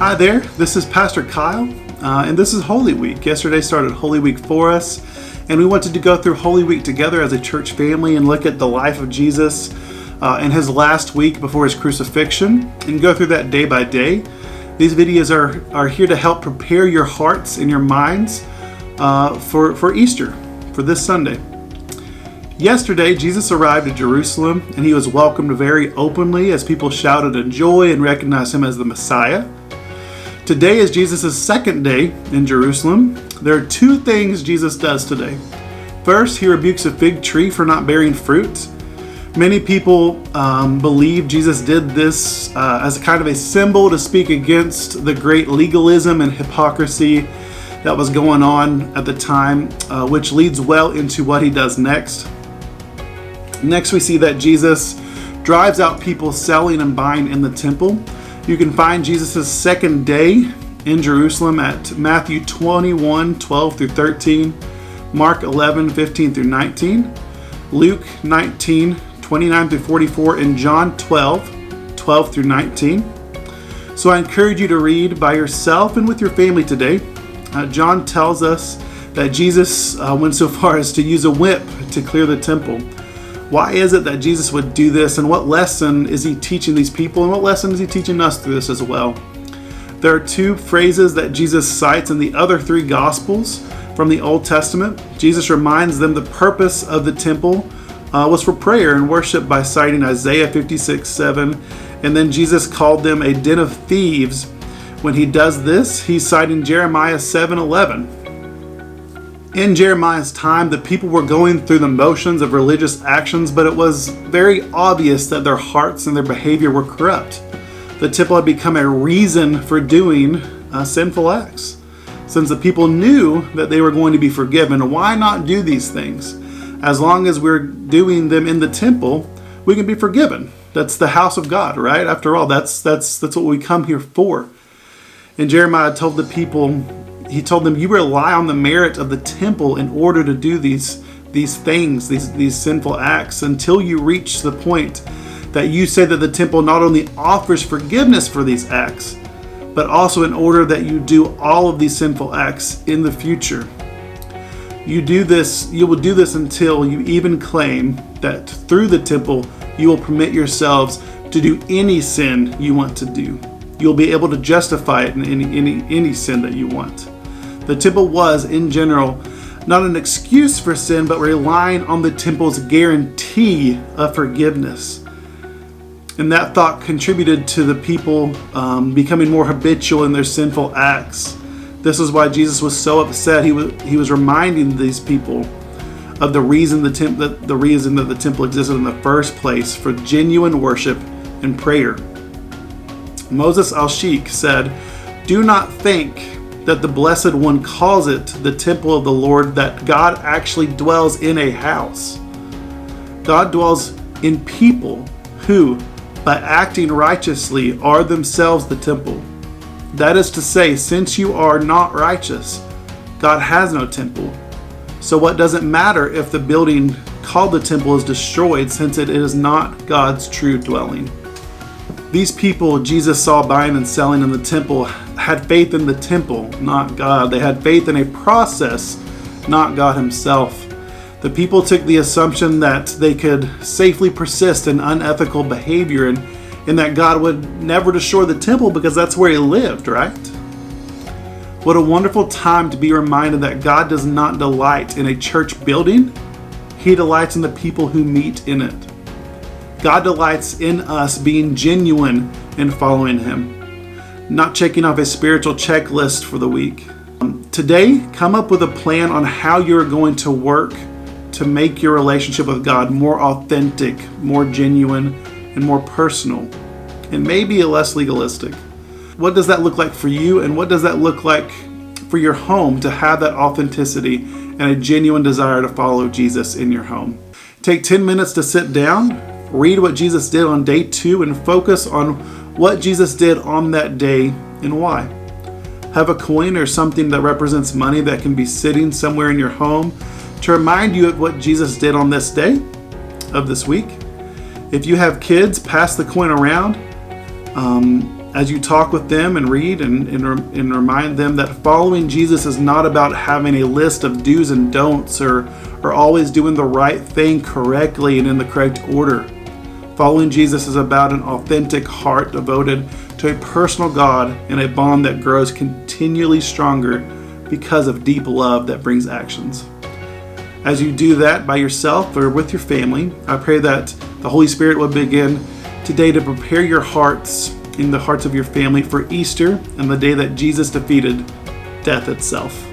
Hi there, this is Pastor Kyle, and this is Holy Week. Yesterday started Holy Week for us, and we wanted to go through Holy Week together as a church family and look at the life of Jesus in his last week before his crucifixion, and go through that day by day. These videos are here to help prepare your hearts and your minds for Easter, for this Sunday. Yesterday, Jesus arrived at Jerusalem, and he was welcomed very openly as people shouted in joy and recognized him as the Messiah. Today is Jesus' second day in Jerusalem. There are two things Jesus does today. First, he rebukes a fig tree for not bearing fruit. Many people believe Jesus did this as kind of a symbol to speak against the great legalism and hypocrisy that was going on at the time, which leads well into what he does next. Next, we see that Jesus drives out people selling and buying in the temple. You can find Jesus' second day in Jerusalem at Matthew 21, 12 through 13, Mark 11, 15 through 19, Luke 19, 29 through 44, and John 12, 12 through 19. So I encourage you to read by yourself and with your family today. John tells us that Jesus went so far as to use a whip to clear the temple. Why is it that Jesus would do this, and what lesson is he teaching these people, and what lesson is he teaching us through this as well? There are two phrases that Jesus cites in the other three Gospels from the Old Testament. Jesus reminds them the purpose of the temple was for prayer and worship by citing Isaiah 56:7, and then Jesus called them a den of thieves. When he does this, he's citing Jeremiah 7:11. In Jeremiah's time, the people were going through the motions of religious actions, but it was very obvious that their hearts and their behavior were corrupt. The temple had become a reason for doing sinful acts. Since the people knew that they were going to be forgiven, why not do these things? As long as we're doing them in the temple, we can be forgiven. That's the house of God, right? After all, that's what we come here for. And Jeremiah told the people, he told them, you rely on the merit of the temple in order to do these things, these sinful acts, until you reach the point that you say that the temple not only offers forgiveness for these acts, but also in order that you do all of these sinful acts in the future. You will do this until you even claim that through the temple you will permit yourselves to do any sin you want to do. You'll be able to justify it in any sin that you want. The temple was, in general, not an excuse for sin, but relying on the temple's guarantee of forgiveness. And that thought contributed to the people becoming more habitual in their sinful acts. This is why Jesus was so upset. He was reminding these people of the reason that the temple existed in the first place, for genuine worship and prayer. Moses al-Sheikh said, "Do not think that the Blessed One calls it the temple of the Lord, that God actually dwells in a house. God dwells in people who, by acting righteously, are themselves the temple. That is to say, since you are not righteous, God has no temple. So what does it matter if the building called the temple is destroyed, since it is not God's true dwelling?" These people Jesus saw buying and selling in the temple had faith in the temple, not God. They had faith in a process, not God himself. The people took the assumption that they could safely persist in unethical behavior and that God would never destroy the temple because that's where he lived, right? What a wonderful time to be reminded that God does not delight in a church building. He delights in the people who meet in it. God delights in us being genuine in following him, not checking off a spiritual checklist for the week. Today, come up with a plan on how you're going to work to make your relationship with God more authentic, more genuine, and more personal, and maybe less legalistic. What does that look like for you, and what does that look like for your home to have that authenticity and a genuine desire to follow Jesus in your home? Take 10 minutes to sit down, read what Jesus did on day 2, and focus on what Jesus did on that day and why. Have a coin or something that represents money that can be sitting somewhere in your home to remind you of what Jesus did on this day of this week. If you have kids, pass the coin around. As you talk with them and read and remind them that following Jesus is not about having a list of do's and don'ts or always doing the right thing correctly and in the correct order. Following Jesus is about an authentic heart devoted to a personal God and a bond that grows continually stronger because of deep love that brings actions. As you do that by yourself or with your family, I pray that the Holy Spirit will begin today to prepare your hearts in the hearts of your family for Easter and the day that Jesus defeated death itself.